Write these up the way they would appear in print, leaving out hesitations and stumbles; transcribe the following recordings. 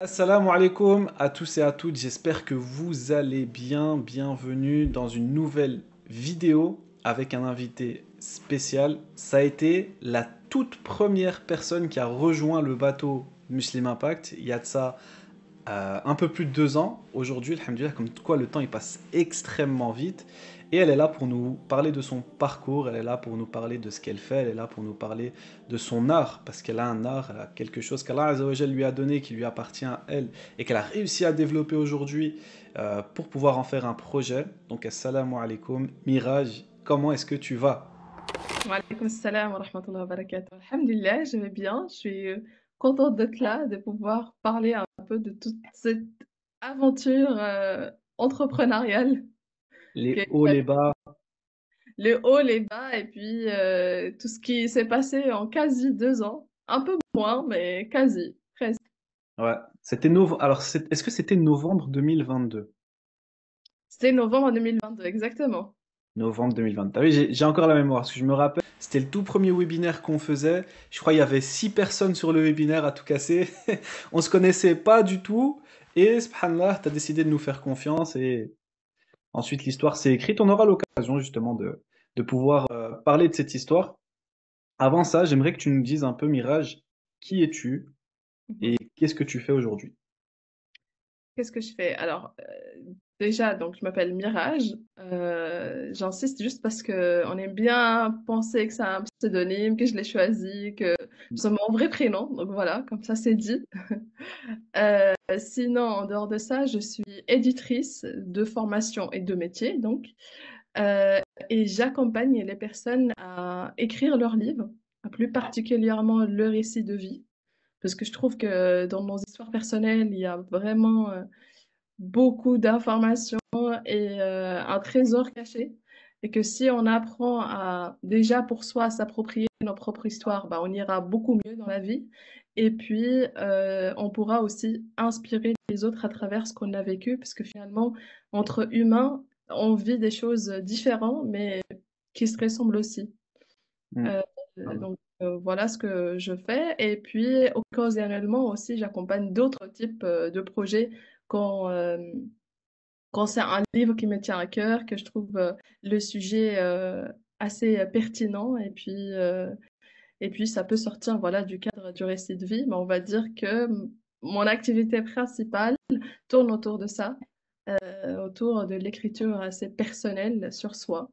Assalamu alaikum à tous et à toutes, j'espère que vous allez bien. Bienvenue dans une nouvelle vidéo avec un invité spécial. Ça a été la toute première personne qui a rejoint le bateau Muslim Impact. Il y a de ça un peu plus de 2 ans aujourd'hui, alhamdoulilah, comme quoi le temps il passe extrêmement vite. Et elle est là pour nous parler de son parcours, elle est là pour nous parler de ce qu'elle fait, elle est là pour nous parler de son art, parce qu'elle a un art, elle a quelque chose qu'Allah Azza wa Jal lui a donné, qui lui appartient à elle, et qu'elle a réussi à développer aujourd'hui pour pouvoir en faire un projet. Donc, assalamu alaikum, Miraj, comment est-ce que tu vas? Wa alaykoum salam wa rahmatullahi wa barakatuh. Alhamdulillah, je vais bien. Je suis contente d'être là, de pouvoir parler un peu de toute cette aventure entrepreneuriale, Les que hauts, les bas. les hauts, les bas, et puis tout ce qui s'est passé en quasi 2 ans. Un peu moins, mais quasi, presque. Ouais, c'était novembre. Alors, est-ce que c'était novembre 2022? C'était novembre 2022, exactement. Novembre 2020. Ah oui, j'ai encore la mémoire, parce que je me rappelle, c'était le tout premier webinaire qu'on faisait. Je crois qu'il y avait 6 personnes sur le webinaire à tout casser. On se connaissait pas du tout. Et subhanallah, tu as décidé de nous faire confiance. Et ensuite, l'histoire s'est écrite. On aura l'occasion justement de pouvoir parler de cette histoire. Avant ça, j'aimerais que tu nous dises un peu, Mirage, qui es-tu Mhm. et qu'est-ce que tu fais aujourd'hui? Qu'est-ce que je fais? Alors, déjà, donc je m'appelle Mirage. J'insiste juste parce que on aime bien penser que c'est un pseudonyme, que je l'ai choisi, que c'est mon vrai prénom. Donc voilà, comme ça c'est dit. Sinon, en dehors de ça, je suis éditrice de formation et de métier, donc, Euh, et j'accompagne les personnes à écrire leurs livres, plus particulièrement le récit de vie, parce que je trouve que dans nos histoires personnelles, il y a vraiment beaucoup d'informations et un trésor caché. Et que si on apprend à déjà pour soi à s'approprier notre propre histoire, bah, on ira beaucoup mieux dans la vie. Et puis, on pourra aussi inspirer les autres à travers ce qu'on a vécu, parce que finalement, entre humains, on vit des choses différentes, mais qui se ressemblent aussi. Hmm. Euh, voilà ce que je fais. Et puis, occasionnellement aussi, j'accompagne d'autres types de projets quand, quand c'est un livre qui me tient à cœur, que je trouve le sujet assez pertinent. Et puis, ça peut sortir voilà, du cadre du récit de vie. Mais on va dire que mon activité principale tourne autour de ça, autour de l'écriture assez personnelle sur soi.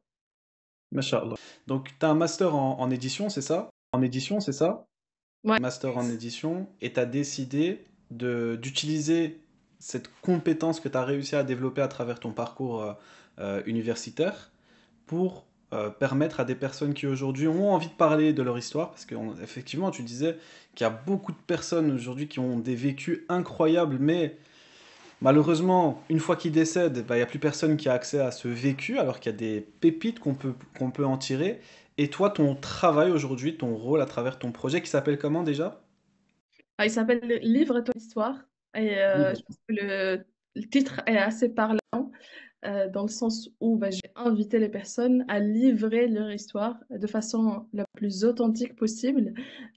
Masha'Allah. Donc, tu as un master en édition, c'est ça? En édition, c'est ça? Ouais. Master en édition et tu as décidé d'utiliser cette compétence que tu as réussi à développer à travers ton parcours universitaire pour permettre à des personnes qui aujourd'hui ont envie de parler de leur histoire, parce qu'effectivement, tu disais qu'il y a beaucoup de personnes aujourd'hui qui ont des vécus incroyables, mais malheureusement, une fois qu'ils décèdent, bah, il n'y a plus personne qui a accès à ce vécu, alors qu'il y a des pépites qu'on peut en tirer. Et toi, ton travail aujourd'hui, ton rôle à travers ton projet qui s'appelle comment déjà? Ah, il s'appelle Livre ton histoire. Et je pense que le titre est assez parlant. Dans le sens où bah, j'ai invité les personnes à livrer leur histoire de façon la plus authentique possible,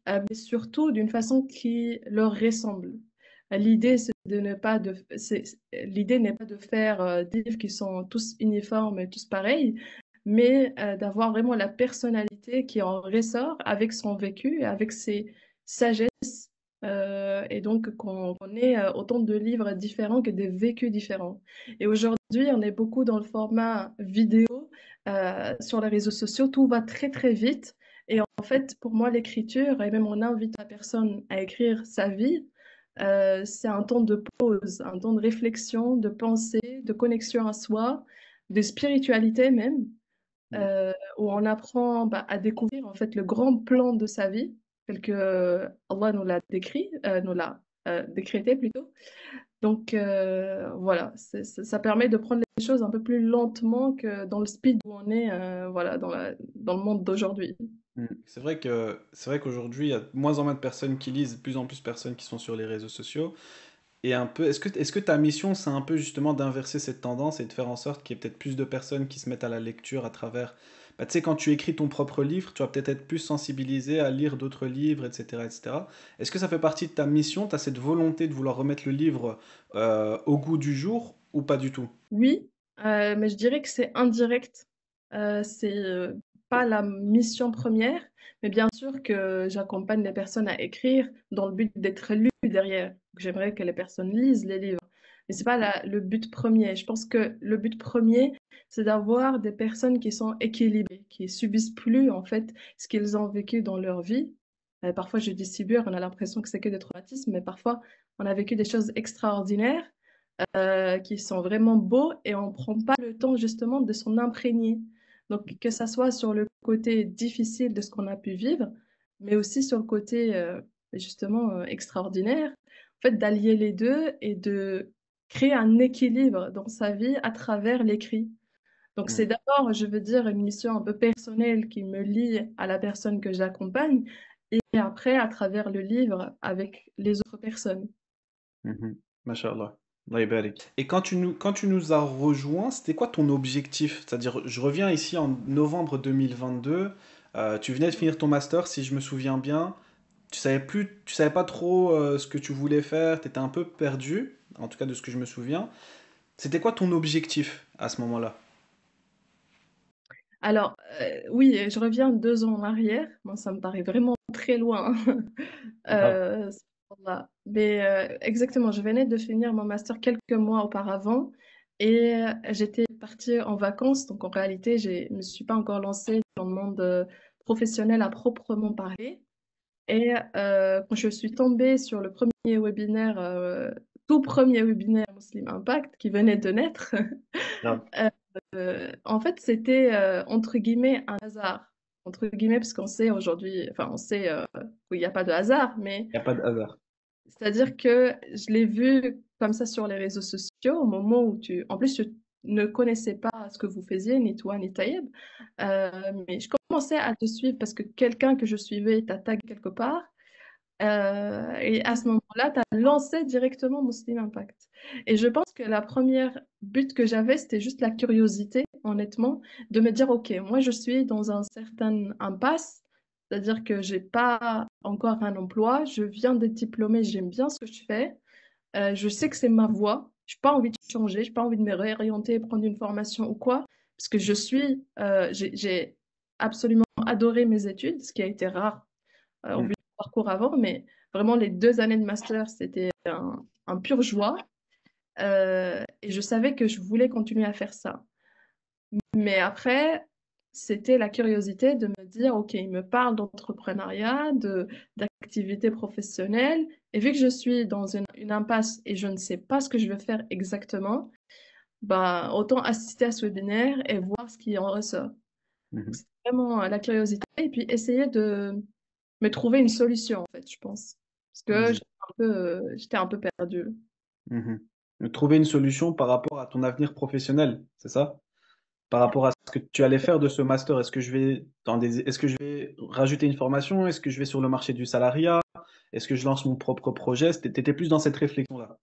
mais surtout d'une façon qui leur ressemble. L'idée, c'est de ne pas de, l'idée n'est pas de faire des livres qui sont tous uniformes et tous pareils, mais d'avoir vraiment la personnalité qui en ressort avec son vécu, avec ses sagesses, et donc qu'on ait autant de livres différents que des vécus différents. Et aujourd'hui, on est beaucoup dans le format vidéo, sur les réseaux sociaux, tout va très très vite. Et en fait, pour moi, l'écriture, et même on invite la personne à écrire sa vie, c'est un temps de pause, un temps de réflexion, de pensée, de connexion à soi, de spiritualité même, où on apprend bah, à découvrir en fait le grand plan de sa vie, tel que Allah nous l'a décrit, nous l'a décrété plutôt. Donc voilà, ça permet de prendre les choses un peu plus lentement que dans le speed où on est voilà, dans le monde d'aujourd'hui. Mm. C'est vrai qu'aujourd'hui, il y a de moins en moins de personnes qui lisent, de plus en plus de personnes qui sont sur les réseaux sociaux. Et un peu, est-ce que ta mission, c'est un peu justement d'inverser cette tendance et de faire en sorte qu'il y ait peut-être plus de personnes qui se mettent à la lecture à travers bah, tu sais, quand tu écris ton propre livre, tu vas peut-être être plus sensibilisé à lire d'autres livres, etc., etc. Est-ce que ça fait partie de ta mission? Tu as cette volonté de vouloir remettre le livre au goût du jour ou pas du tout? Oui, mais je dirais que c'est indirect. C'est pas la mission première, mais bien sûr que j'accompagne les personnes à écrire dans le but d'être lues derrière. J'aimerais que les personnes lisent les livres, mais c'est pas le but premier. Je pense que le but premier, c'est d'avoir des personnes qui sont équilibrées, qui subissent plus en fait ce qu'ils ont vécu dans leur vie. Parfois, je dis subir, on a l'impression que c'est que des traumatismes, mais parfois, on a vécu des choses extraordinaires qui sont vraiment beaux et on prend pas le temps justement de s'en imprégner. Donc, que ça soit sur le côté difficile de ce qu'on a pu vivre, mais aussi sur le côté justement extraordinaire, en fait, d'allier les deux et de créer un équilibre dans sa vie à travers l'écrit. Donc, c'est Mm. d'abord, je veux dire, une mission un peu personnelle qui me lie à la personne que j'accompagne et après, à travers le livre, avec les autres personnes. Mhm. Mashallah. Allah yabarik. Et quand tu nous as rejoints, c'était quoi ton objectif? C'est-à-dire, je reviens ici en novembre 2022, tu venais de finir ton master, si je me souviens bien. Tu savais pas trop ce que tu voulais faire, tu étais un peu perdu, en tout cas de ce que je me souviens. C'était quoi ton objectif à ce moment-là? Alors, oui, je reviens 2 ans en arrière. Moi, ça me paraît vraiment très loin. Grave. Ce moment-là. Mais exactement, je venais de finir mon master quelques mois auparavant et j'étais partie en vacances. Donc, en réalité, je ne me suis pas encore lancée dans le monde professionnel à proprement parler. Et quand je suis tombée sur le premier webinaire, tout premier webinaire Muslim Impact qui venait de naître, Grave. en fait, c'était entre guillemets un hasard. Entre guillemets, parce qu'on sait aujourd'hui, enfin, on sait qu'il n'y a pas de hasard, mais Il n'y a pas de hasard. c'est-à-dire que je l'ai vu comme ça sur les réseaux sociaux au moment où tu. En plus, je ne connaissais pas ce que vous faisiez, ni toi, ni Taïeb, mais je commençais à te suivre parce que quelqu'un que je suivais t'a tagué quelque part. Et à ce moment-là, tu as lancé directement Muslim Impact. Et je pense que la première but que j'avais, c'était juste la curiosité, honnêtement, de me dire, OK, moi, je suis dans un certain impasse, c'est-à-dire que j'ai pas encore un emploi, je viens d'être diplômée, j'aime bien ce que je fais, je sais que c'est ma voie, je n'ai pas envie de changer, je n'ai pas envie de me réorienter, prendre une formation ou quoi, parce que j'ai absolument adoré mes études, ce qui a été rare au Mm. vu du parcours avant, mais vraiment les 2 années de master, c'était un pur joie. Et je savais que je voulais continuer à faire ça. Mais après, c'était la curiosité de me dire, OK, il me parle d'entrepreneuriat, d'activité professionnelle. Et vu que je suis dans une impasse et je ne sais pas ce que je veux faire exactement, bah, autant assister à ce webinaire et voir ce qui en ressort. Donc, Mhm. c'est vraiment la curiosité et puis essayer de me trouver une solution, en fait, je pense. Parce que Mhm. j'étais un peu perdue. Mhm. Trouver une solution par rapport à ton avenir professionnel, c'est ça? Par rapport à ce que tu allais faire de ce master, est-ce que je vais rajouter une formation? Est-ce que je vais sur le marché du salariat? Est-ce que je lance mon propre projet? T'étais plus dans cette réflexion-là.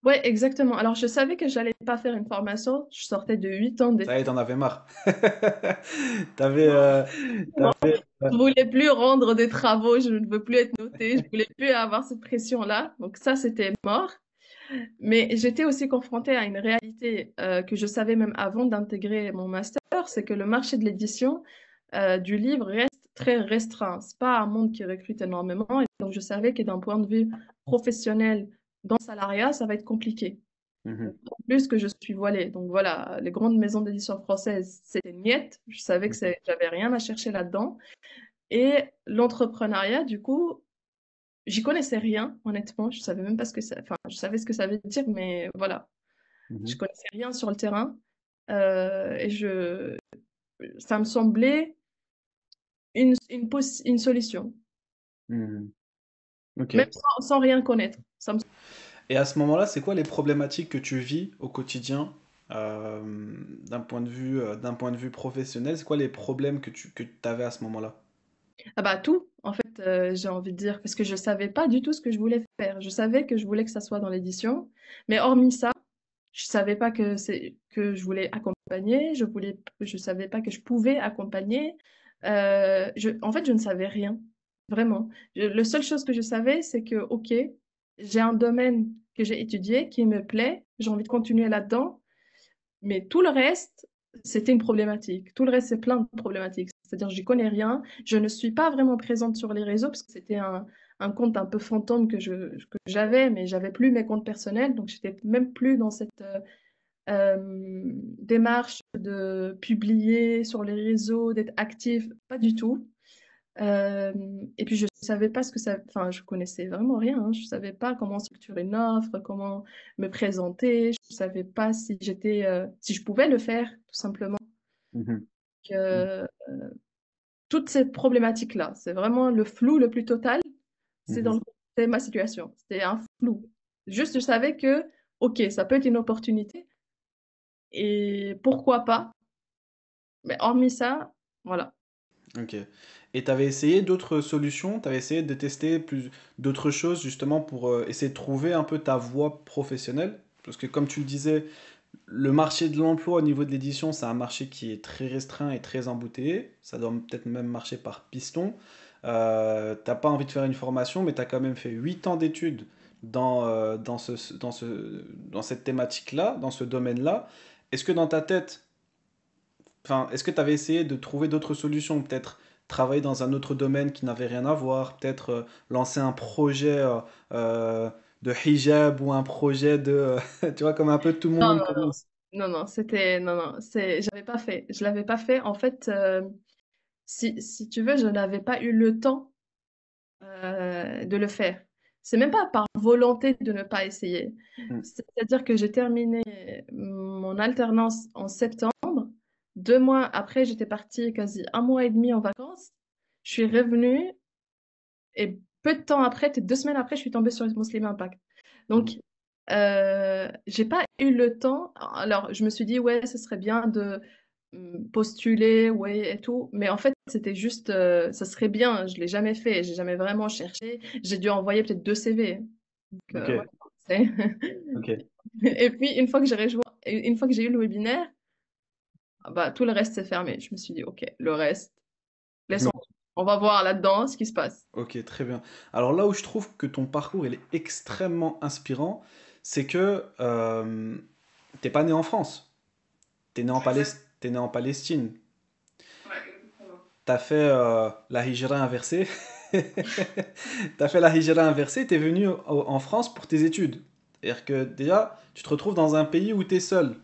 Ouais, exactement. Alors, je savais que j'allais pas faire une formation. Je sortais de 8 ans Ça y est, d'études. t'en avais marre. T'avais, Non, t'avais, je voulais plus rendre des travaux, je ne veux plus être notée, je voulais plus avoir cette pression-là. Donc ça, c'était mort. Mais j'étais aussi confrontée à une réalité que je savais même avant d'intégrer mon master, c'est que le marché de l'édition du livre reste très restreint. C'est pas un monde qui recrute énormément. Et donc, je savais que d'un point de vue professionnel, dans le salariat, ça va être compliqué. Mhm. En plus que je suis voilée. Donc voilà, les grandes maisons d'édition françaises, c'était niette. Je savais que Mhm. j'avais rien à chercher là-dedans. Et l'entrepreneuriat, du coup, j'y connaissais rien, honnêtement. Je savais même pas ce que ça, enfin, je savais ce que ça veut dire, mais voilà, je Mhm. connaissais rien sur le terrain. Et ça me semblait une solution, Mhm. Ok. même sans rien connaître. Et à ce moment-là, c'est quoi les problématiques que tu vis au quotidien d'un point de vue professionnel? C'est quoi les problèmes que tu avais à ce moment-là? Ah bah tout, en fait, j'ai envie de dire, parce que je savais pas du tout ce que je voulais faire. Je savais que je voulais que ça soit dans l'édition, mais hormis ça, je savais pas que je voulais accompagner accompagner, je savais pas que je pouvais accompagner. En fait, je ne savais rien, vraiment. La seule chose que je savais, c'est que, ok, j'ai un domaine que j'ai étudié qui me plaît, j'ai envie de continuer là-dedans, mais tout le reste, c'était une problématique. Tout le reste, c'est plein de problématiques. C'est-à-dire, je n'y connais rien. Je ne suis pas vraiment présente sur les réseaux parce que c'était un compte un peu fantôme que j'avais, mais j'avais plus mes comptes personnels. Donc, j'étais même plus dans cette démarche de publier sur les réseaux, d'être active. Pas du tout. Euh, et puis je savais pas ce que ça, enfin je connaissais vraiment rien, hein. Je savais pas comment structurer une offre, comment me présenter. Je savais pas si si je pouvais le faire tout simplement. Mhm. Mhm. Que toute cette problématique-là, c'est vraiment le flou le plus total. Mhm. C'est ma situation. C'était un flou. Juste je savais que ok, ça peut être une opportunité et pourquoi pas. Mais hormis ça, voilà. Ok. Et tu avais essayé d'autres solutions? Tu avais essayé de tester plus d'autres choses justement pour essayer de trouver un peu ta voie professionnelle? Parce que comme tu le disais, le marché de l'emploi au niveau de l'édition, c'est un marché qui est très restreint et très embouteillé. Ça doit peut-être même marcher par piston. T'as pas envie de faire une formation, mais tu as quand même fait 8 ans d'études dans cette thématique-là, dans ce domaine-là. Est-ce que dans ta tête, enfin, est-ce que tu avais essayé de trouver d'autres solutions? Peut-être travailler dans un autre domaine qui n'avait rien à voir, peut-être lancer un projet de hijab ou un projet de, tu vois, comme un peu tout le Non, monde commence. non, j'avais pas fait. Je l'avais pas fait. En fait, si tu veux, je n'avais pas eu le temps de le faire. C'est même pas par volonté de ne pas essayer. Mm. C'est-à-dire que j'ai terminé mon alternance en septembre. 2 mois après, j'étais partie quasi un mois et demi en vacances. Je suis revenue et peu de temps après, peut-être 2 semaines après, je suis tombée sur Muslim Impact. Donc, Mhm. j'ai pas eu le temps. Alors, je me suis dit, ouais, ce serait bien de postuler, ouais, et tout. Mais en fait, c'était juste, ça serait bien. Je l'ai jamais fait. J'ai jamais vraiment cherché. J'ai dû envoyer peut-être 2 CV. Donc, Ok, voilà. C'est- ok. Et puis, une fois que j'ai eu le webinaire, ah bah, tout le reste s'est fermé. Je me suis dit, OK, le reste, laissons. Non. On va voir là-dedans ce qui se passe. Ok, très bien. Alors là où je trouve que ton parcours il est extrêmement inspirant, c'est que t'es pas né en France, t'es né en Palestine. T'as fait la hijra inversée. T'as fait la hijra inversée, t'es venu en France pour tes études. C'est-à-dire que déjà, tu te retrouves dans un pays où t'es seul.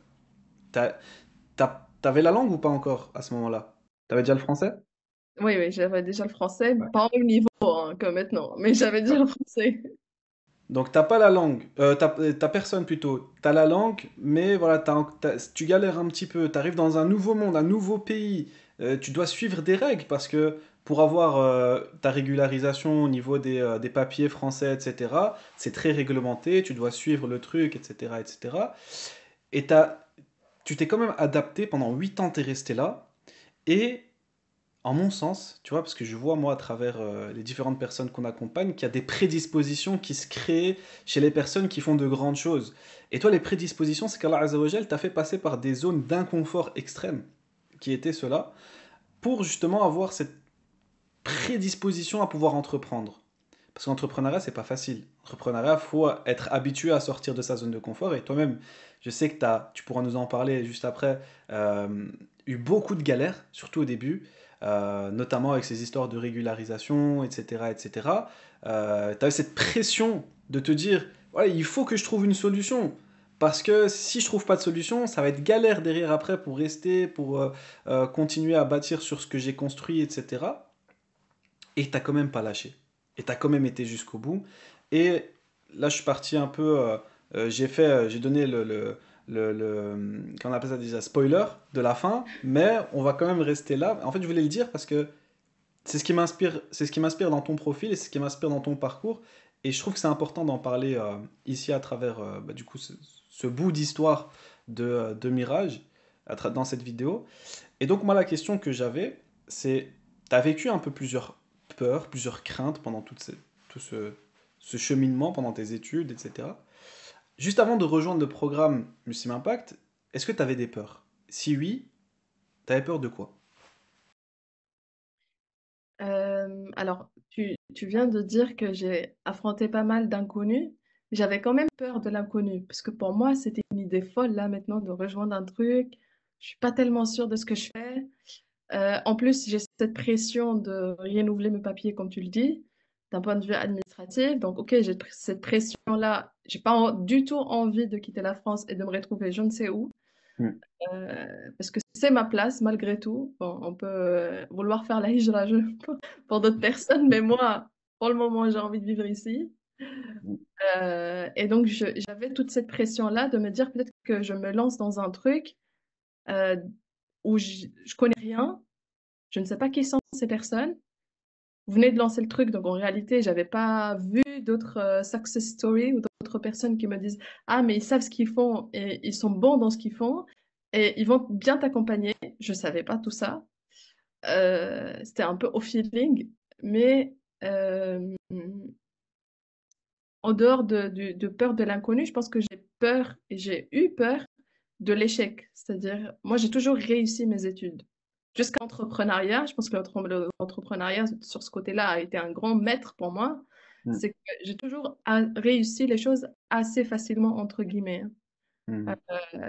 T'avais la langue ou pas encore à ce moment-là? T'avais déjà le français? Oui, oui, j'avais déjà le français, Ouais. pas au même niveau hein, que maintenant, mais j'avais déjà le français. Donc t'as pas la langue, t'as personne plutôt. T'as la langue, mais voilà, tu galères un petit peu. T'arrives dans un nouveau monde, un nouveau pays. Tu dois suivre des règles parce que pour avoir ta régularisation au niveau des papiers français, etc., c'est très réglementé. Tu dois suivre le truc, etc., etc. Et tu t'es quand même adapté pendant 8 ans, t'es resté là. Et en mon sens, tu vois, parce que je vois moi à travers les différentes personnes qu'on accompagne qu'il y a des prédispositions qui se créent chez les personnes qui font de grandes choses. Et toi, les prédispositions, c'est qu'Allah Azzawajal t'a fait passer par des zones d'inconfort extrême, qui étaient cela, pour justement avoir cette prédisposition à pouvoir entreprendre. Parce qu'entrepreneuriat, c'est pas facile. Entrepreneuriat, faut être habitué à sortir de sa zone de confort. Et toi-même, je sais que tu pourras nous en parler juste après, eu beaucoup de galères, surtout au début, notamment avec ces histoires de régularisation, etc. etc. Tu as eu cette pression de te dire, voilà, il faut que je trouve une solution. Parce que si je trouve pas de solution, ça va être galère derrière après pour rester, pour continuer à bâtir sur ce que j'ai construit, etc. Et t'as quand même pas lâché. Et t'as quand même été jusqu'au bout. Et là, je suis parti un peu. J'ai donné qu'on appelle ça déjà spoiler de la fin, mais on va quand même rester là. En fait, je voulais le dire parce que c'est ce qui m'inspire dans ton profil et c'est ce qui m'inspire dans ton parcours. Et je trouve que c'est important d'en parler ici à travers du coup ce bout d'histoire de Mirage dans cette vidéo. Et donc, moi, la question que j'avais, c'est, tu as vécu un peu plusieurs peurs, plusieurs craintes pendant tout ce cheminement, pendant tes études, etc. Juste avant de rejoindre le programme Muslim Impact, est-ce que tu avais des peurs? Si oui, t'avais peur de quoi? Alors, tu viens de dire que j'ai affronté pas mal d'inconnus. J'avais quand même peur de l'inconnu, parce que pour moi, c'était une idée folle, là, maintenant, de rejoindre un truc. Je suis pas tellement sûre de ce que je fais. En plus, j'ai cette pression de renouveler mes papiers, comme tu le dis, d'un point de vue administratif. Donc, ok, j'ai cette pression-là. J'ai pas du tout envie de quitter la France et de me retrouver je ne sais où. Hmm. Parce que c'est ma place malgré tout. Bon, on peut vouloir faire la hijra pour d'autres personnes, mais moi, pour le moment, j'ai envie de vivre ici. Et donc, j'avais toute cette pression-là de me dire peut-être que je me lance dans un truc euh, où je connais rien, je ne sais pas qui sont ces personnes. Vous venez de lancer le truc, donc en réalité, j'avais pas vu d'autres success stories ou d'autres personnes qui me disent, ah, mais ils savent ce qu'ils font et ils sont bons dans ce qu'ils font et ils vont bien t'accompagner. Je savais pas tout ça. C'était un peu au feeling, mais en dehors de peur de l'inconnu, je pense que j'ai peur et j'ai eu peur de l'échec. C'est-à-dire, moi, j'ai toujours réussi mes études. Jusqu'à l'entrepreneuriat, je pense que l'entrepreneuriat, sur ce côté-là, a été un grand maître pour moi. Hmm. C'est que j'ai toujours réussi les choses assez facilement, entre guillemets. Hmm.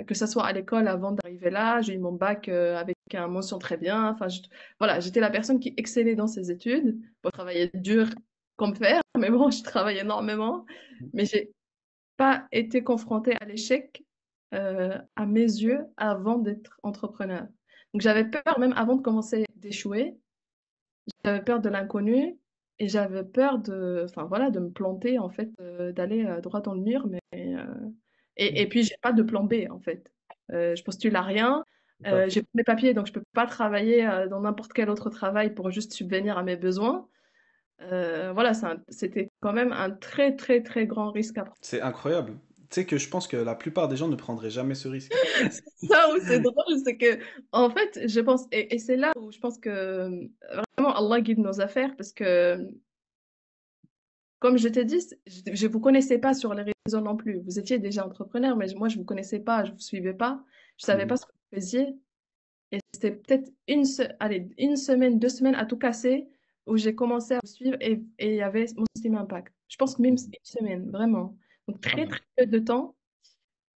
Que ce soit à l'école avant d'arriver là, j'ai eu mon bac avec une mention très bien. Enfin, voilà, j'étais la personne qui excellait dans ses études. Bon, travailler dur comme fer, mais bon, je travaille énormément. Mais j'ai pas été confrontée à l'échec à mes yeux avant d'être entrepreneur. Donc j'avais peur même avant de commencer d'échouer. J'avais peur de l'inconnu et j'avais peur enfin voilà, de me planter en fait, d'aller droit dans le mur. Et puis j'ai pas de plan B en fait. Je postule à rien. Tout à J'ai fait. pas mes papiers donc je peux pas travailler dans n'importe quel autre travail pour juste subvenir à mes besoins. Voilà, c'était quand même un très très très grand risque à prendre. C'est incroyable. Tu sais que je pense que la plupart des gens ne prendraient jamais ce risque. Ça où c'est drôle, c'est que, en fait, je pense, et c'est là où je pense que vraiment Allah guide nos affaires, parce que, comme je t'ai dit, je vous connaissais pas sur les réseaux non plus. Vous étiez déjà entrepreneur, mais moi, je vous connaissais pas, je vous suivais pas, je savais pas Mhm. ce que vous faisiez. Et c'était peut-être allez, une semaine, 2 semaines à tout casser, où j'ai commencé à vous suivre et il y avait Muslim Impact. Je pense que même une semaine, vraiment. Donc, Ah très, ben. très peu de temps.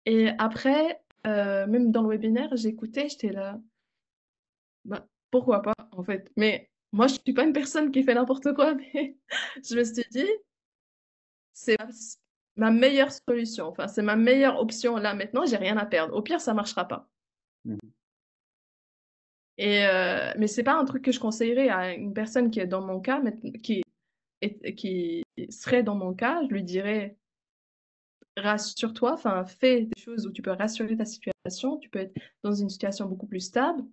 Et après, même dans le webinaire, j'écoutais, j'étais là. Bah, pourquoi pas, en fait. Mais moi, je suis pas une personne qui fait n'importe quoi, mais je me suis dit, c'est ma meilleure solution. Enfin, c'est ma meilleure option là maintenant, j'ai rien à perdre. Au pire, ça marchera pas. Mhm. Mais c'est pas un truc que je conseillerais à une personne qui est dans mon cas, mais qui serait dans mon cas. Je lui dirais, rassure-toi, enfin, fais des choses où tu peux rassurer ta situation, tu peux être dans une situation beaucoup plus stable.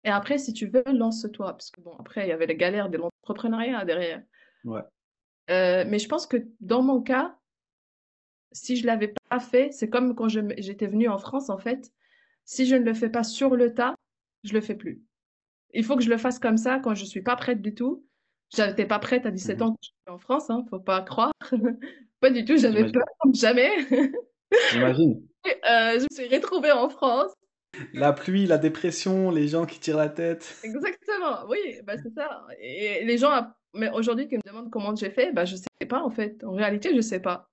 Et après, si tu veux, lance-toi. Parce que bon, après, il y avait les galères de l'entrepreneuriat derrière. Ouais. Mais je pense que dans mon cas, si je l'avais pas fait, c'est comme quand j'étais venue en France, en fait. Si je ne le fais pas sur le tas, je le fais plus. Il faut que je le fasse comme ça quand je suis pas prête du tout. J'étais pas prête à 17 Mhm. ans quand je suis en France, hein, faut pas croire. Pas du tout, j'avais peur J'imagine. comme jamais. J'imagine. Je me suis retrouvée en France. La pluie, la dépression, les gens qui tirent la tête. Exactement, oui, bah c'est ça. Et les gens, mais aujourd'hui, qui me demandent comment j'ai fait, bah je sais pas en fait. En réalité, je sais pas.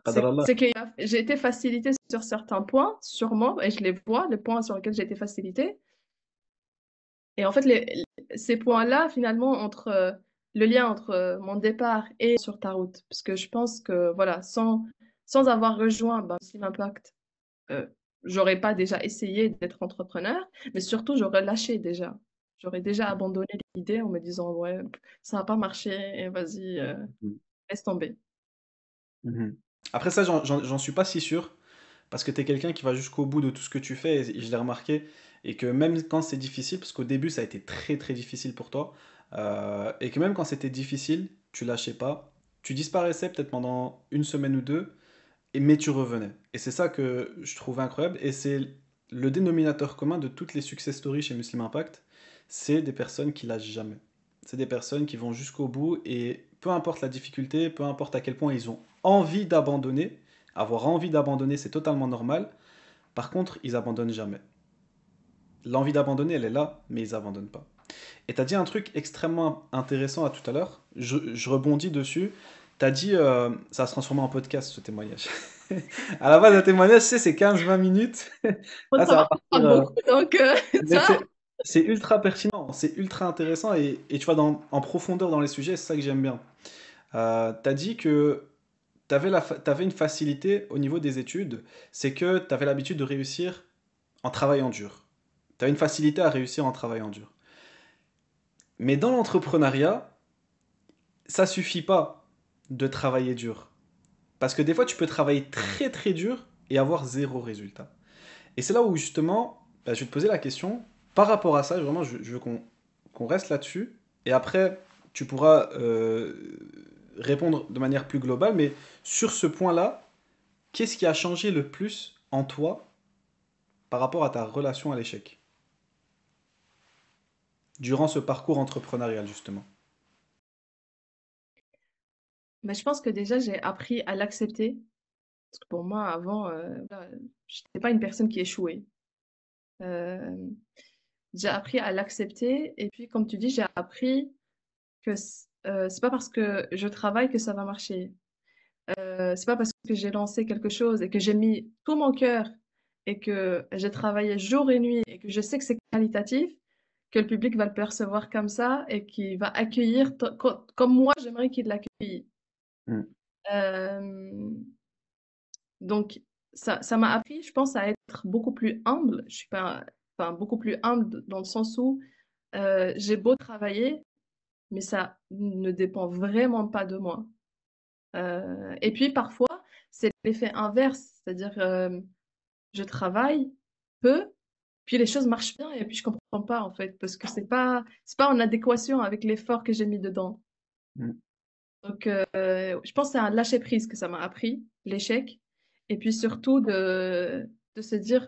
Qadar Allah. C'est que j'ai été facilitée sur certains points, sûrement, et je les vois, les points sur lesquels j'ai été facilitée. Et en fait, ces points-là, finalement, le lien entre mon départ et sur ta route. Parce que je pense que, voilà, sans avoir rejoint Muslim Impact, euh, j'aurais pas déjà essayé d'être entrepreneur, mais surtout, j'aurais lâché déjà. J'aurais déjà abandonné l'idée en me disant, ouais, ça va pas marcher, et vas-y, Mhm. laisse tomber. Mhm. Après ça, j'en suis pas si sûr, parce que tu es quelqu'un qui va jusqu'au bout de tout ce que tu fais, et je l'ai remarqué, et que même quand c'est difficile, parce qu'au début ça a été très très difficile pour toi, et que même quand c'était difficile, tu lâchais pas, tu disparaissais peut-être pendant une semaine ou deux, mais tu revenais. Et c'est ça que je trouve incroyable, et c'est le dénominateur commun de toutes les success stories chez Muslim Impact, c'est des personnes qui lâchent jamais. C'est des personnes qui vont jusqu'au bout, et peu importe la difficulté, peu importe à quel point ils ont envie d'abandonner, avoir envie d'abandonner, c'est totalement normal. Par contre, ils abandonnent jamais. L'envie d'abandonner, elle est là, mais ils abandonnent pas. Et tu as dit un truc extrêmement intéressant à tout à l'heure. Je rebondis dessus. Tu as dit, ça va se transformer en podcast ce témoignage. À la base, un témoignage, tu sais, c'est 15-20 minutes. Moi, Là, ça ça va marche pas partir. beaucoup, donc Mais ça. c'est ultra pertinent, c'est ultra intéressant et tu vas en profondeur dans les sujets, c'est ça que j'aime bien. Tu as dit que tu avais une facilité au niveau des études, c'est que tu avais l'habitude de réussir en travaillant dur. Tu as une facilité à réussir en travaillant dur. Mais dans l'entrepreneuriat, ça suffit pas de travailler dur. Parce que des fois, tu peux travailler très très dur et avoir zéro résultat. Et c'est là où justement, bah, je vais te poser la question, par rapport à ça, vraiment, je veux qu'on reste là-dessus. Et après, tu pourras répondre de manière plus globale. Mais sur ce point-là, qu'est-ce qui a changé le plus en toi par rapport à ta relation à l'échec durant ce parcours entrepreneurial, justement? Mais je pense que déjà, j'ai appris à l'accepter. Parce que pour moi, avant, je n'étais pas une personne qui échouait. Euh, j'ai appris à l'accepter. Et puis, comme tu dis, j'ai appris que c'est pas parce que je travaille que ça va marcher. C'est pas parce que j'ai lancé quelque chose et que j'ai mis tout mon cœur et que j'ai travaillé jour et nuit et que je sais que c'est qualitatif, que le public va le percevoir comme ça et qu'il va accueillir comme moi j'aimerais qu'il l'accueille. Mm. Euh, donc ça m'a appris, je pense, à être beaucoup plus humble. Je suis pas, enfin beaucoup plus humble dans le sens où j'ai beau travailler, mais ça ne dépend vraiment pas de moi. Et puis parfois, c'est l'effet inverse, c'est-à-dire je travaille peu, puis les choses marchent bien et puis je comprends pas en fait parce que c'est pas en adéquation avec l'effort que j'ai mis dedans. Mm. Donc je pense que c'est un lâcher prise que ça m'a appris, l'échec, et puis surtout de se dire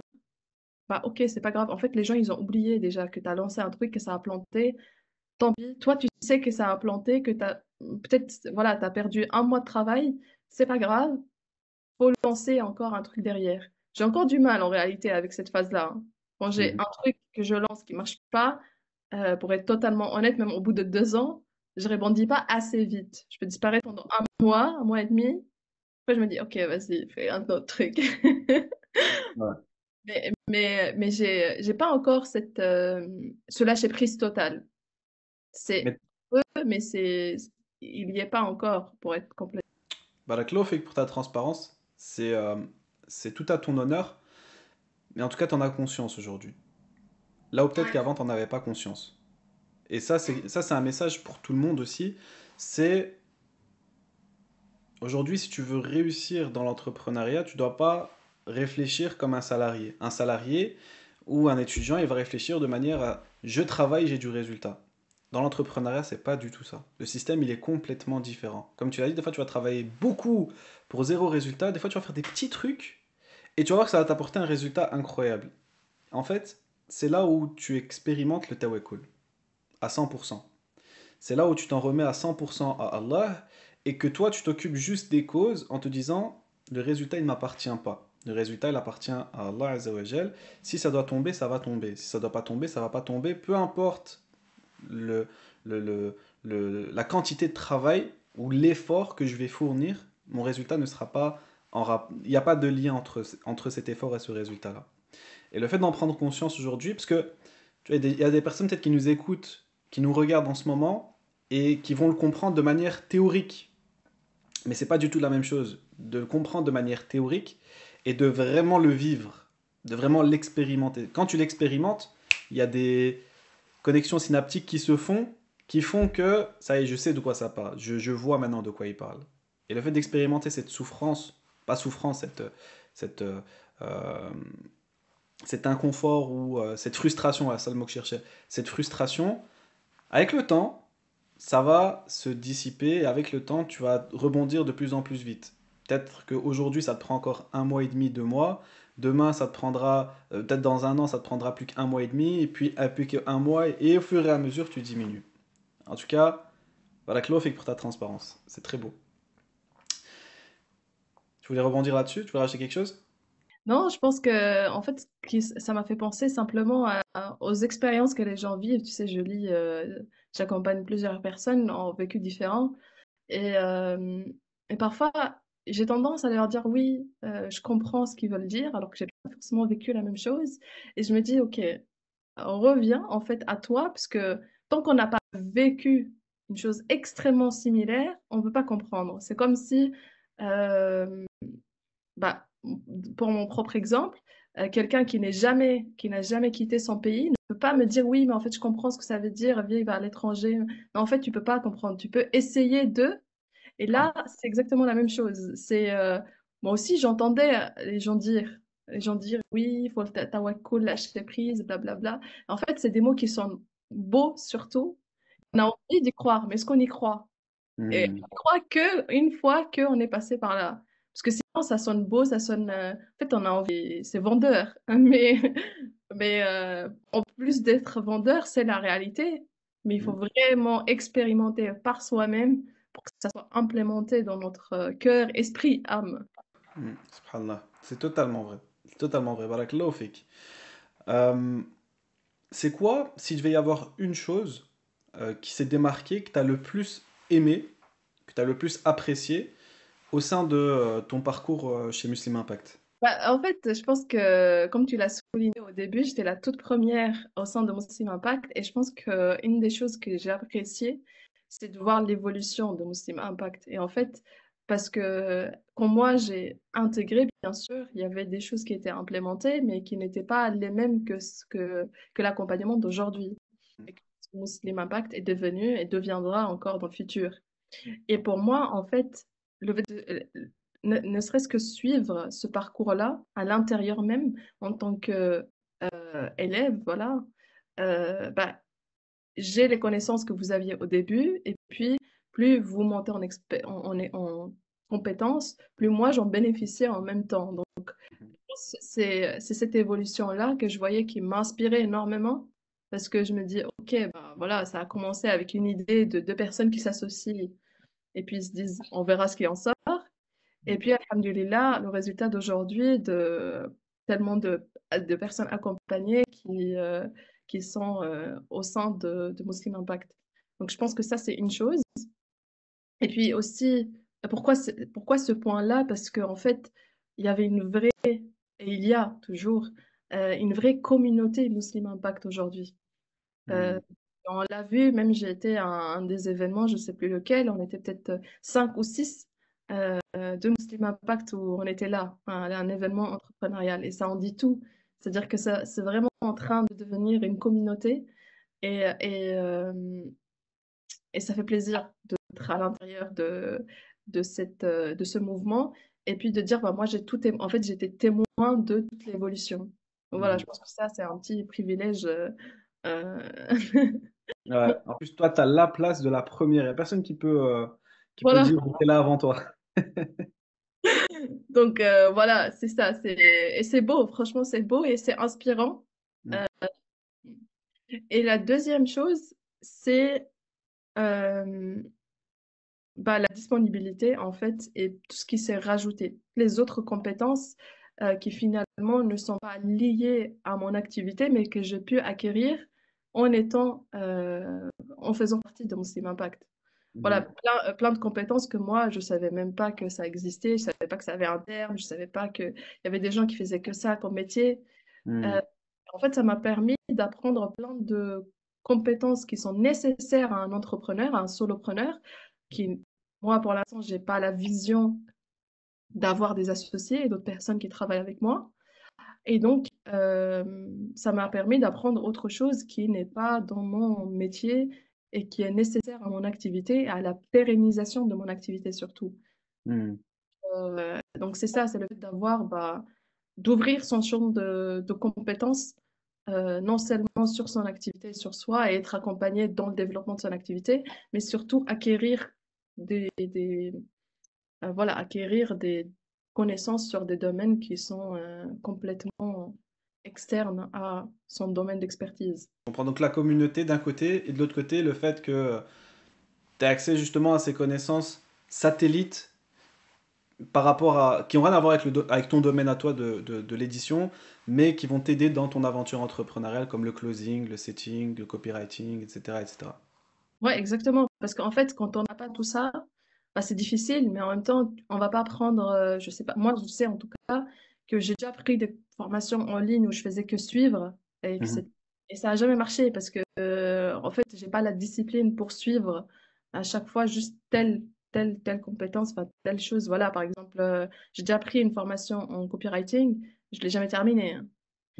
bah ok c'est pas grave. En fait les gens ils ont oublié déjà que tu as lancé un truc que ça a planté. Tant pis, toi tu sais que ça a planté, que tu as peut-être voilà tu as perdu un mois de travail, c'est pas grave. Faut lancer encore un truc derrière. J'ai encore du mal en réalité avec cette phase-là, hein. Quand j'ai Mhm. un truc que je lance qui marche pas, pour être totalement honnête, même au bout de 2 ans, je rebondis pas assez vite. Je peux disparaître pendant un mois et demi. Après, je me dis, ok, vas-y, fais un autre truc. Ouais. Mais j'ai pas encore ce lâcher prise total. C'est Mais peu, mais il y est pas encore pour être complet. Baraklo fait que pour ta transparence, c'est tout à ton honneur, mais en tout cas, tu en as conscience aujourd'hui. Là où peut-être qu'avant, tu n'en avais pas conscience. Et ça, c'est un message pour tout le monde aussi. C'est aujourd'hui, si tu veux réussir dans l'entrepreneuriat, tu ne dois pas réfléchir comme un salarié. Un salarié ou un étudiant, il va réfléchir de manière à je travaille, j'ai du résultat. Dans l'entrepreneuriat, c'est pas du tout ça. Le système, il est complètement différent. Comme tu l'as dit, des fois, tu vas travailler beaucoup pour zéro résultat. Des fois, tu vas faire des petits trucs et tu vas voir que ça va t'apporter un résultat incroyable. En fait, c'est là où tu expérimentes le tawakkul à 100%. C'est là où tu t'en remets à 100% à Allah et que toi, tu t'occupes juste des causes en te disant le résultat, il ne m'appartient pas. Le résultat, il appartient à Allah Azzawajal. Si ça doit tomber, ça va tomber. Si ça doit pas tomber, ça va pas tomber. Peu importe le, le, le- la quantité de travail ou l'effort que je vais fournir, mon résultat ne sera pas en il n'y a pas de lien entre cet effort et ce résultat-là. Et le fait d'en prendre conscience aujourd'hui, parce que tu vois, il y a des personnes peut-être qui nous écoutent, qui nous regardent en ce moment et qui vont le comprendre de manière théorique. Mais c'est pas du tout la même chose de le comprendre de manière théorique et de vraiment le vivre, de vraiment l'expérimenter. Quand tu l'expérimentes, il y a des connexions synaptiques qui font que ça y est, je sais de quoi ça parle. Je vois maintenant de quoi il parle. Et le fait d'expérimenter cette souffrance, pas souffrance, cette, euh, cet inconfort ou cette frustration, voilà, c'est le mot que je cherchais, cette frustration, avec le temps, ça va se dissiper et avec le temps, tu vas rebondir de plus en plus vite. Peut-être qu'aujourd'hui, ça te prend encore un mois et demi, 2 mois. Demain, ça te prendra, peut-être dans un an, ça te prendra plus qu'un mois et demi, et puis plus qu'un mois, et au fur et à mesure, tu diminues. En tout cas, voilà, Chloé fait que pour ta transparence. C'est très beau. Tu voulais rebondir là-dessus? Tu voulais rajouter quelque chose? Non, je pense que, en fait, ça m'a fait penser simplement aux expériences que les gens vivent. Tu sais, j'accompagne plusieurs personnes en vécu différents. Et, euh, et parfois, j'ai tendance à leur dire oui, je comprends ce qu'ils veulent dire, alors que j'ai pas forcément vécu la même chose. Et je me dis, ok, on revient en fait à toi, parce que tant qu'on n'a pas vécu une chose extrêmement similaire, on ne peut pas comprendre. C'est comme si, euh, bah, pour mon propre exemple, quelqu'un qui n'a jamais quitté son pays ne peut pas me dire oui, mais en fait, je comprends ce que ça veut dire vivre à l'étranger. Non, en fait, tu peux pas comprendre. Tu peux essayer de, et là, c'est exactement la même chose. Moi aussi, j'entendais les gens dire oui, il faut le tawakkul, lâcher prise, blablabla. En fait, c'est des mots qui sont beaux surtout. On a envie d'y croire, mais est-ce qu'on y croit? Et Hmm. on croit que une fois qu'on est passé par là. Parce que sinon, ça sonne beau, ça sonne. En fait, on a envie. C'est vendeur. Mais en plus d'être vendeur, c'est la réalité. Mais il faut vraiment expérimenter par soi-même pour que ça soit implémenté dans notre cœur, esprit, âme. Subhanallah. C'est totalement vrai. C'est totalement vrai. Barakallahu fik. Euh, c'est quoi, si je vais y avoir une chose qui s'est démarquée, que tu as le plus aimé, que tu as le plus apprécié au sein de ton parcours chez Muslim Impact? Bah, en fait, je pense que, comme tu l'as souligné au début, j'étais la toute première au sein de Muslim Impact et je pense qu'une des choses que j'ai appréciées, c'est de voir l'évolution de Muslim Impact. Et en fait, parce que quand moi j'ai intégré, bien sûr, il y avait des choses qui étaient implémentées, mais qui n'étaient pas les mêmes que l'accompagnement d'aujourd'hui. Et que Muslim Impact est devenu et deviendra encore dans le futur. Et pour moi, en fait, le fait ne serait-ce que suivre ce parcours-là à l'intérieur même, en tant que élève, voilà, bah, j'ai les connaissances que vous aviez au début, et puis plus vous montez en compétences, plus moi j'en bénéficiais en même temps. Donc, c'est cette évolution-là que je voyais qui m'inspirait énormément, parce que je me dis, ok, bah, voilà, ça a commencé avec une idée de deux personnes qui s'associent et puis ils se disent, on verra ce qui en sort. Et puis, alhamdulillah, le résultat d'aujourd'hui de tellement de personnes accompagnées qui sont au sein de Muslim Impact. Donc, je pense que ça, c'est une chose. Et puis aussi, pourquoi ce point-là? Parce qu'en fait, il y avait une vraie, et il y a toujours, une vraie communauté Muslim Impact aujourd'hui. Euh, Hmm. on l'a vu, même j'ai été à un des événements, je ne sais plus lequel, on était peut-être cinq ou six de Muslim Impact où on était là, hein, un événement entrepreneurial. Et ça en dit tout. C'est-à-dire que ça, c'est vraiment en train de devenir une communauté et, et, euh, et ça fait plaisir d'être à l'intérieur de ce mouvement et puis de dire, bah, moi, en fait, j'étais témoin de toute l'évolution. Donc voilà, Hmm. je pense que ça, c'est un petit privilège. Euh, Ouais. En plus, toi, tu as la place de la première. Il n'y a personne qui peut Voilà. dire j'étais là avant toi. Donc voilà, c'est ça. Et c'est beau, franchement, c'est beau et c'est inspirant. Hmm. Euh, et la deuxième chose, c'est euh, bah, la disponibilité, en fait, et tout ce qui s'est rajouté. Les autres compétences qui finalement ne sont pas liées à mon activité, mais que j'ai pu acquérir en en faisant partie de mon Steam Impact. Voilà, Hmm. plein de compétences que moi, je savais même pas que ça existait, je savais pas que ça avait un terme, je savais pas qu'il y avait des gens qui faisaient que ça comme métier. Hmm. Euh, En fait, ça m'a permis d'apprendre plein de compétences qui sont nécessaires à un entrepreneur, à un solopreneur, qui, moi, pour l'instant, j'ai pas la vision d'avoir des associés et d'autres personnes qui travaillent avec moi. Et donc, ça m'a permis d'apprendre autre chose qui n'est pas dans mon métier et qui est nécessaire à mon activité, à la pérennisation de mon activité surtout. Hmm. Donc, c'est ça, c'est le fait d'ouvrir son champ de compétences, non seulement sur son activité, sur soi, et être accompagné dans le développement de son activité, mais surtout acquérir des connaissances sur des domaines qui sont complètement externes à son domaine d'expertise. On prend donc la communauté d'un côté et de l'autre côté le fait que tu as accès justement à ces connaissances satellites, par rapport à, qui n'ont rien à voir avec, avec ton domaine à toi de l'édition, mais qui vont t'aider dans ton aventure entrepreneuriale, comme le closing, le setting, le copywriting, etc., etc. Ouais, exactement. Parce qu'en fait, quand on n'a pas tout ça, bah, c'est difficile, mais en même temps, on va pas prendre, je sais pas, moi, je sais en tout cas que j'ai déjà pris des formations en ligne où je faisais que suivre Mhm, et ça a jamais marché parce que, en fait, j'ai pas la discipline pour suivre à chaque fois juste telle compétence, enfin, telle chose. Voilà, par exemple, j'ai déjà pris une formation en copywriting, je l'ai jamais terminée, hein.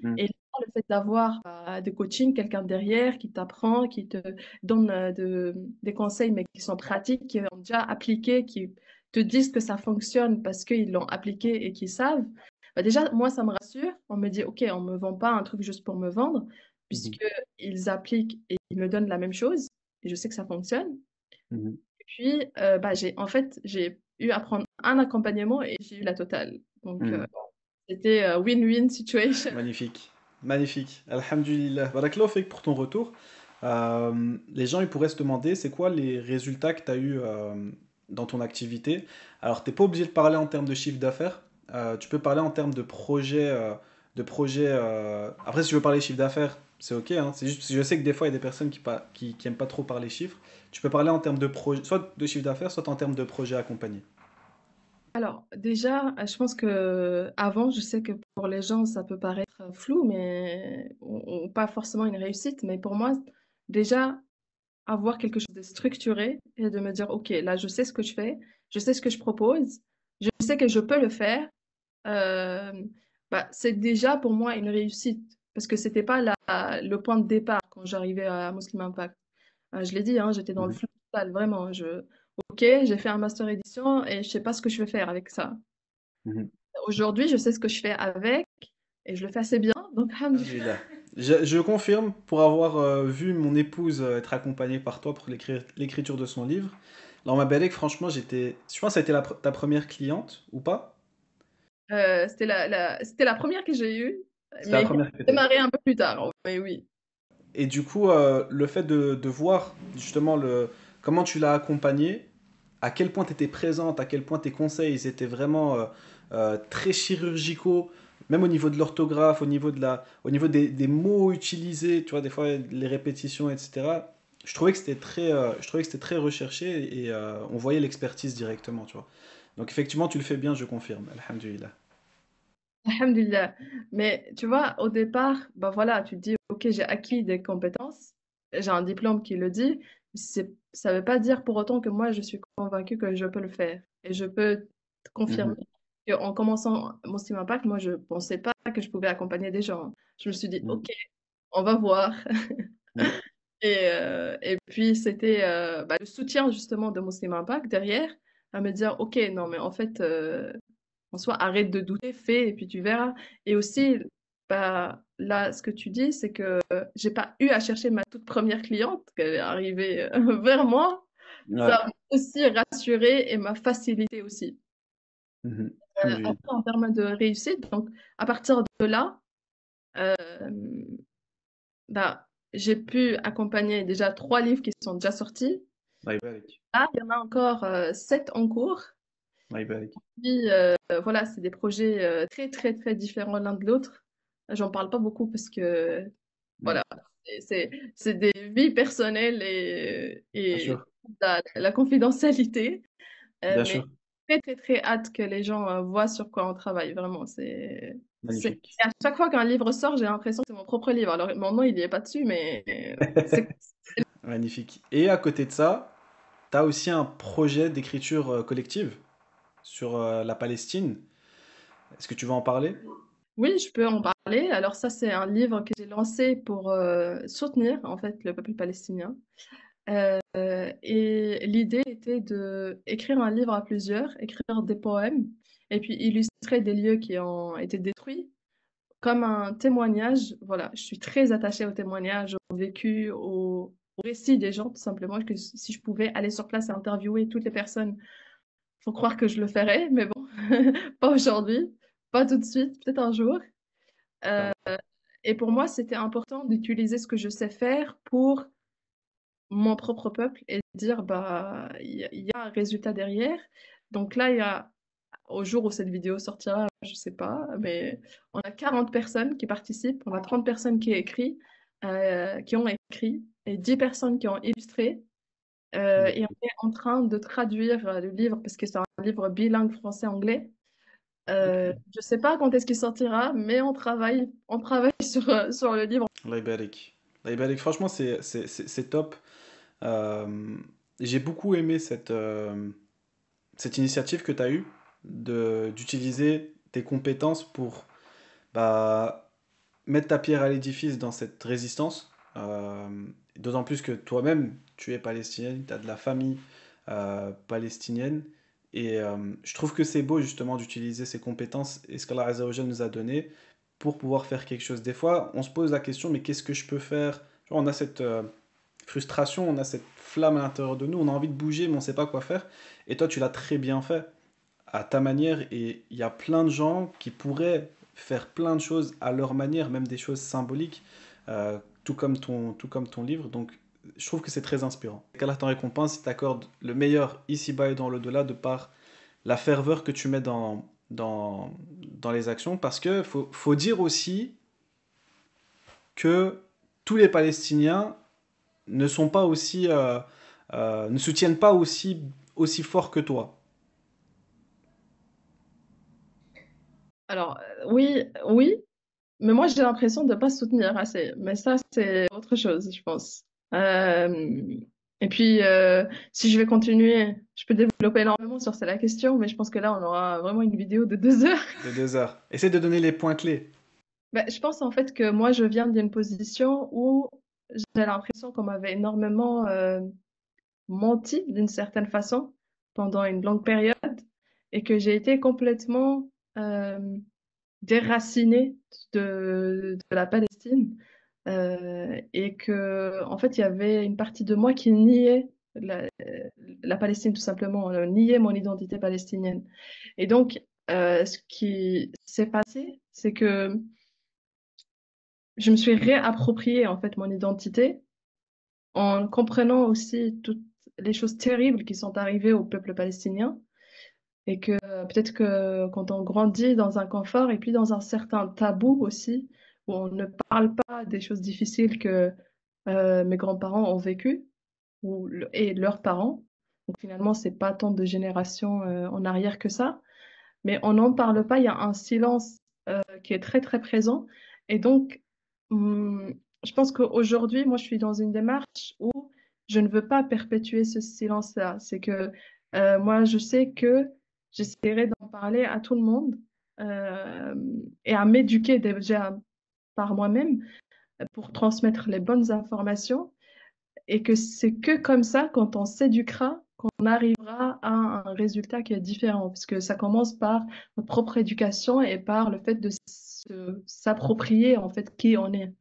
mhm, Et là, le fait d'avoir des coachings, quelqu'un derrière qui t'apprend, qui te donne des conseils, mais qui sont pratiques, qui ont déjà appliqué, qui te disent que ça fonctionne parce qu'ils l'ont appliqué et qu'ils savent, bah déjà, moi, ça me rassure. On me dit, OK, on ne me vend pas un truc juste pour me vendre, mhm, puisqu'ils appliquent et ils me donnent la même chose, et je sais que ça fonctionne. mhm, Et puis, bah, en fait, j'ai eu à prendre un accompagnement et j'ai eu la totale. Donc, mhm. c'était win-win situation. Magnifique, magnifique. Alhamdulillah. Barakallahu fik pour ton retour. Les gens ils pourraient se demander c'est quoi les résultats que tu as eu dans ton activité. Alors, t'es pas obligé de parler en termes de chiffre d'affaires. Tu peux parler en termes de projet. Après, si tu veux parler chiffre d'affaires, c'est ok, hein. C'est juste parce que je sais que des fois, il y a des personnes qui aiment pas trop parler chiffres. Tu peux parler en termes de projet, soit de chiffre d'affaires, soit en termes de projet accompagné. Alors, déjà, je pense que avant, je sais que pour les gens, ça peut paraître flou, mais ou pas forcément une réussite. Mais pour moi, déjà, avoir quelque chose de structuré et de me dire, OK, là, je sais ce que je fais, je sais ce que je propose, je sais que je peux le faire, euh, bah, c'est déjà pour moi une réussite. Parce que c'était pas le point de départ quand j'arrivais à Muslim Impact. Je l'ai dit, hein, j'étais dans le Mhm, flou total, vraiment. OK, j'ai fait un master édition et je sais pas ce que je vais faire avec ça. mhm. Aujourd'hui, je sais ce que je fais avec et je le fais assez bien. Donc, alhamdoulilah. Alhamdulillah. Je confirme, pour avoir vu mon épouse être accompagnée par toi pour l'écriture de son livre. Dans ma belle, franchement, je pense que ça a été ta première cliente ou pas? C'était la première que j'ai eue, C'était la mais qui a première que tu as eue. démarré un peu plus tard. Mais oui. Et du coup, le fait de voir justement comment tu l'as accompagnée, à quel point tu étais présente, à quel point tes conseils ils étaient vraiment très chirurgicaux, même au niveau de l'orthographe, au niveau des mots utilisés, tu vois, des fois les répétitions, etc. Je trouvais que c'était très recherché et on voyait l'expertise directement, tu vois. Donc effectivement, tu le fais bien, je confirme. Alhamdulillah. Alhamdulillah. Mais tu vois, au départ, bah voilà, tu te dis, OK, j'ai acquis des compétences, j'ai un diplôme qui le dit. Ça ne veut pas dire pour autant que moi, je suis convaincue que je peux le faire. Et je peux te confirmer Mhm, qu'en commençant mon Steam Impact, moi, je ne pensais pas que je pouvais accompagner des gens. Je me suis dit, mhm, OK, on va voir. mhm, Et puis, c'était bah, le soutien justement de Muslim Impact derrière, à me dire, OK, non, mais en fait, en soi, arrête de douter, fais, et puis tu verras. Et aussi, bah, là, ce que tu dis, c'est que j'ai pas eu à chercher ma toute première cliente, qu'elle est arrivée vers moi. ouais, Ça m'a aussi rassurée et m'a facilité aussi. mhm, Après, alhamdulillah. en termes de réussite, donc à partir de là, euh, bah, j'ai pu accompagner déjà 3 livres qui sont déjà sortis. Allah يبارك. Là, il y en a encore 7 en cours. Allah يبارك. Puis, voilà, c'est des projets très, très, très différents l'un de l'autre. J'en parle pas beaucoup parce que, Mhm, voilà, c'est des vies personnelles bien et sûr, la confidentialité. bien Mais sûr. très, très, très hâte que les gens voient sur quoi on travaille. Vraiment, Magnifique. à chaque fois qu'un livre sort, j'ai l'impression que c'est mon propre livre. Alors, mon nom, il n'y est pas dessus, mais c'est Magnifique. Et à côté de ça, tu as aussi un projet d'écriture collective sur la Palestine. Est-ce que tu veux en parler? Oui, je peux en parler. Alors ça, c'est un livre que j'ai lancé pour soutenir en fait le peuple palestinien. Et l'idée était de écrire un livre à plusieurs, écrire des poèmes et puis illustrer des lieux qui ont été détruits comme un témoignage. Voilà, je suis très attachée au témoignage, au vécu, au récit des gens, tout simplement. Que si je pouvais aller sur place et interviewer toutes les personnes, faut croire que je le ferais, mais bon, pas aujourd'hui, pas tout de suite, peut-être un jour. Euh, Inch'Allah. et pour moi, c'était important d'utiliser ce que je sais faire pour mon propre peuple et dire, bah, il y a un résultat derrière. Donc là, il y a au jour où cette vidéo sortira, je sais pas, mais on a 40 personnes qui participent, on a 30 personnes qui ont écrit et 10 personnes qui ont illustré. Et on est en train de traduire le livre parce que c'est un livre bilingue français-anglais. Je sais pas quand est-ce qu'il sortira, mais on travaille sur le livre. Allah يبارك. Allah يبارك. Franchement, c'est top. Euh, j'ai beaucoup aimé cette initiative que tu as eue d'utiliser tes compétences pour bah, mettre ta pierre à l'édifice dans cette résistance. D'autant plus que toi-même, tu es palestinienne, tu as de la famille palestinienne. Et je trouve que c'est beau justement d'utiliser ces compétences et ce qu'Allah Azza wa Jal nous a donné pour pouvoir faire quelque chose. Des fois, on se pose la question, mais qu'est-ce que je peux faire? Genre, on a cette frustration, on a cette flamme à l'intérieur de nous, on a envie de bouger, mais on ne sait pas quoi faire. Et toi, tu l'as très bien fait à ta manière. Et il y a plein de gens qui pourraient faire plein de choses à leur manière, même des choses symboliques, tout comme ton livre. Donc, je trouve que c'est très inspirant. Qu'Allah t'en récompense, il t'accorde le meilleur ici-bas et dans l'au-delà de par la ferveur que tu mets dans les actions. Parce que faut dire aussi que tous les Palestiniens ne sont pas aussi, ne soutiennent pas aussi fort que toi. Alors, oui, oui, mais moi j'ai l'impression de ne pas soutenir assez. Mais ça, c'est autre chose, je pense. Et puis, si je vais continuer, je peux développer énormément sur la question, mais je pense que là, on aura vraiment une vidéo de 2 heures. De 2 heures. Essaie de donner les points clés. Ben, je pense en fait que moi, je viens d'une position où j'ai l'impression qu'on m'avait énormément menti d'une certaine façon pendant une longue période et que j'ai été complètement euh, déracinée de la Palestine et que en fait il y avait une partie de moi qui niait la Palestine tout simplement, niait mon identité palestinienne. Et donc ce qui s'est passé, c'est que je me suis réapproprié en fait mon identité en comprenant aussi toutes les choses terribles qui sont arrivées au peuple palestinien et que peut-être que quand on grandit dans un confort et puis dans un certain tabou aussi, où on ne parle pas des choses difficiles que mes grands-parents ont vécues et leurs parents. Donc finalement, c'est pas tant de générations en arrière que ça, mais on n'en parle pas. Il y a un silence qui est très très présent. Et donc, hum, je pense qu'aujourd'hui, moi, je suis dans une démarche où je ne veux pas perpétuer ce silence-là. C'est que moi, je sais que j'essaierai d'en parler à tout le monde euh, et à m'éduquer déjà par moi-même pour transmettre les bonnes informations et que c'est que comme ça, quand on s'éduquera, qu'on arrivera à un résultat qui est différent, parce que ça commence par notre propre éducation et par le fait de s'approprier en fait qui on est.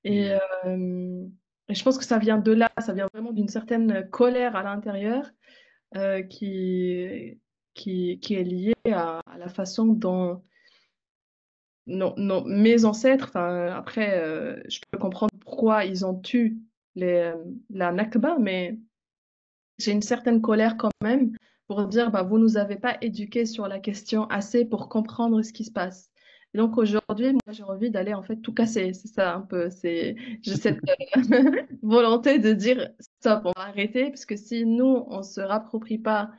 Et, Mm. euh, et je pense que ça vient de là, ça vient vraiment d'une certaine colère à l'intérieur euh, qui, qui est liée à la façon dont mes ancêtres, enfin, après, je peux comprendre pourquoi ils ont eu la Nakba, mais j'ai une certaine colère quand même pour dire, bah, vous nous avez pas éduqués sur la question assez pour comprendre ce qui se passe. Et donc aujourd'hui, moi, j'ai envie d'aller en fait tout casser. C'est ça un peu. J'ai cette volonté de dire, stop, on va arrêter, parce que si nous, on se rapproprie pas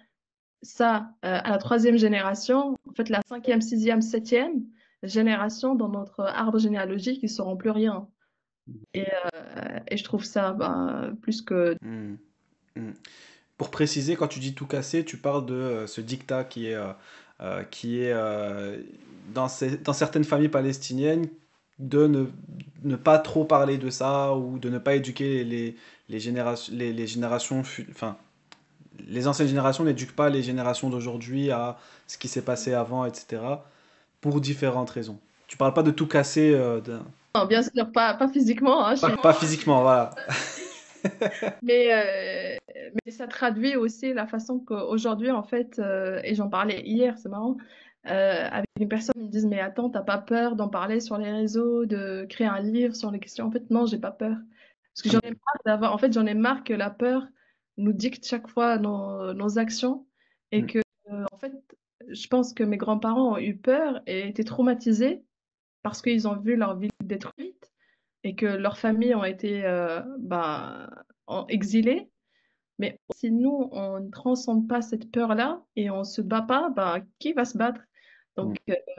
ça à la troisième génération, en fait, la cinquième, sixième, septième génération dans notre arbre généalogique, ils sauront plus rien. Et je trouve ça plus que... Mm. Mm. Pour préciser, quand tu dis tout casser, tu parles de ce dictat qui est dans certaines familles palestiniennes de ne pas trop parler de ça ou de ne pas éduquer les générations, enfin, les anciennes générations n'éduquent pas les générations d'aujourd'hui à ce qui s'est passé avant, etc. pour différentes raisons. Tu parles pas de tout casser, Non, bien sûr, pas physiquement, hein, pas physiquement, voilà. mais ça traduit aussi la façon qu'aujourd'hui, en fait, et j'en parlais hier, c'est marrant, avec une personne, ils me disent, mais attends, t'as pas peur d'en parler sur les réseaux, de créer un livre sur les questions? En fait, non, j'ai pas peur. Parce que j'en ai marre en fait, j'en ai marre que la peur nous dicte chaque fois nos actions et Mm. que, en fait, je pense que mes grands-parents ont eu peur et étaient traumatisés parce qu'ils ont vu leur ville détruite et que leurs familles ont été exilées. Mais si nous, on ne transcende pas cette peur-là et on se bat pas, bah, qui va se battre? Mm. Donc,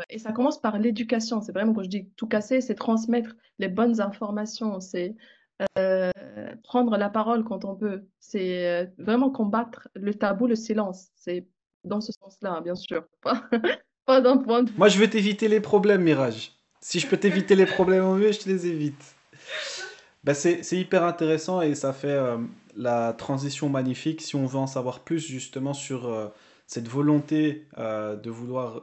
et ça commence par l'éducation. C'est vraiment, quand je dis tout casser, c'est transmettre les bonnes informations, c'est prendre la parole quand on peut. C'est vraiment combattre le tabou, le silence. C'est dans ce sens-là, bien sûr. Pas d'un point de Moi, vue. je veux t'éviter les problèmes, Mirage. Si je peux t'éviter les problèmes au mieux, je te les évite. Bah, c'est hyper intéressant et ça fait la transition magnifique si on veut en savoir plus justement sur cette volonté de vouloir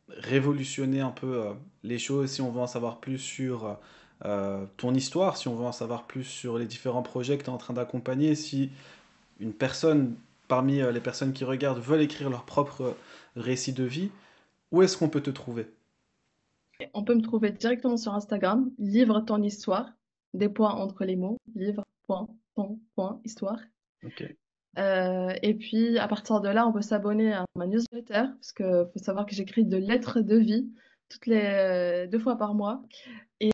révolutionner un peu les choses, si on veut en savoir plus sur ton histoire, si on veut en savoir plus sur les différents projets que tu es en train d'accompagner, si une personne parmi les personnes qui regardent veulent écrire leur propre récit de vie, où est-ce qu'on peut te trouver? On peut me trouver directement sur Instagram, livre ton histoire, des points entre les mots, livre, point, ton, point, histoire. Ok. Et puis, à partir de là, on peut s'abonner à ma newsletter, parce que faut savoir que j'écris de lettres de vie toutes les 2 fois par mois. Et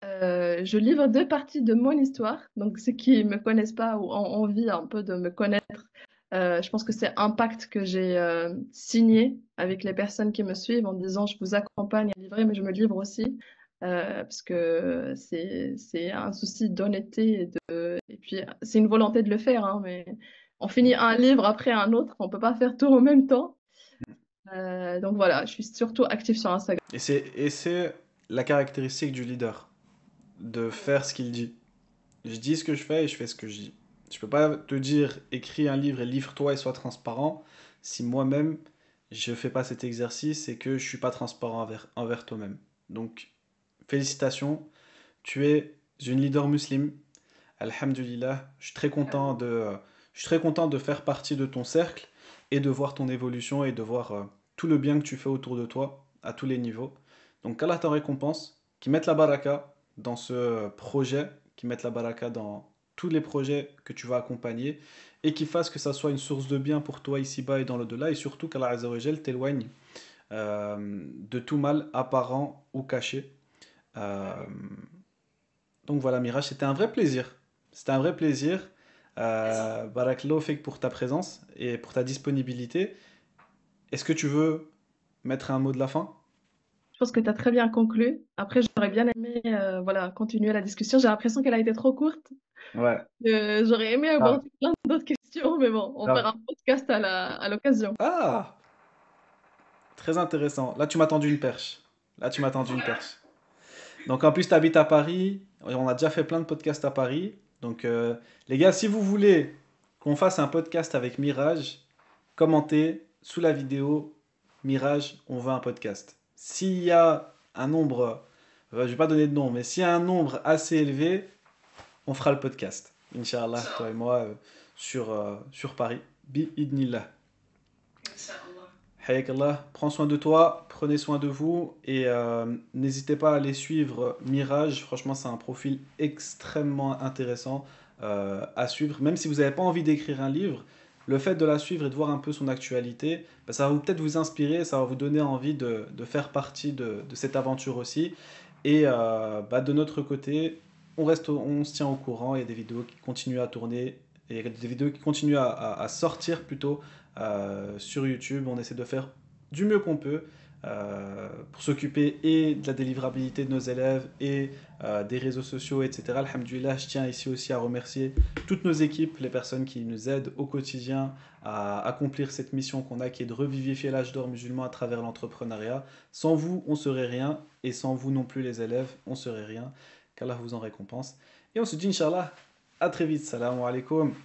je livre 2 parties de mon histoire. Donc, ceux qui me connaissent pas ou ont envie un peu de me connaître, je pense que c'est un pacte que j'ai signé avec les personnes qui me suivent en disant je vous accompagne à livrer, mais je me livre aussi. Parce que c'est un souci d'honnêteté et puis c'est une volonté de le faire, hein, mais on finit un livre après un autre, on peut pas faire tout en même temps. Donc voilà, je suis surtout active sur Instagram. Et c'est la caractéristique du leader, de faire ce qu'il dit. Je dis ce que je fais et je fais ce que je dis. Je peux pas te dire écris un livre et livre-toi et sois transparent si moi-même je fais pas cet exercice et que je suis pas transparent envers toi-même. Donc félicitations, tu es une leader musulmane. Alhamdulillah, je suis très content de faire partie de ton cercle et de voir ton évolution et de voir tout le bien que tu fais autour de toi à tous les niveaux. Donc qu'Allah t'en récompense, qu'il mette la baraka dans ce projet, qu'il mette la baraka dans tous les projets que tu vas accompagner et qu'il fasse que ça soit une source de bien pour toi ici-bas et dans l'au-delà et surtout qu'Allah Azza wa Jal t'éloigne de tout mal apparent ou caché. Euh, donc voilà, Mirage, c'était un vrai plaisir. C'était un vrai plaisir. Barakallahu fik pour ta présence et pour ta disponibilité. Est-ce que tu veux mettre un mot de la fin? Je pense que tu as très bien conclu. Après, j'aurais bien aimé voilà, continuer la discussion. J'ai l'impression qu'elle a été trop courte. Ouais, J'aurais aimé grave, aborder plein d'autres questions, mais bon, on grave. fera un podcast à l'occasion. Ah, très intéressant. Là, tu m'as tendu une perche. Là, tu m'as tendu une perche. Donc, en plus, tu habites à Paris. On a déjà fait plein de podcasts à Paris. Donc, les gars, si vous voulez qu'on fasse un podcast avec Mirage, commentez sous la vidéo Mirage, on veut un podcast. S'il y a un nombre, je vais pas donner de nom, mais s'il y a un nombre assez élevé, on fera le podcast. Inch'Allah, toi et moi, sur Paris. Bi-idnillah. Hayakallah, prends soin de toi, prenez soin de vous et n'hésitez pas à aller suivre Mirage. Franchement, c'est un profil extrêmement intéressant à suivre. Même si vous n'avez pas envie d'écrire un livre, le fait de la suivre et de voir un peu son actualité, bah, ça va peut-être vous inspirer, ça va vous donner envie de faire partie de cette aventure aussi. Et bah, de notre côté, on se tient au courant. Il y a des vidéos qui continuent à tourner, et des vidéos qui continuent à sortir plutôt sur YouTube. On essaie de faire du mieux qu'on peut pour s'occuper et de la délivrabilité de nos élèves et des réseaux sociaux, etc. Alhamdulillah, je tiens ici aussi à remercier toutes nos équipes, les personnes qui nous aident au quotidien à accomplir cette mission qu'on a, qui est de revivifier l'âge d'or musulman à travers l'entrepreneuriat. Sans vous, on serait rien, et sans vous non plus les élèves, on serait rien. Qu'Allah vous en récompense. Et on se dit, Inch'Allah, à très vite. Salam alaikum.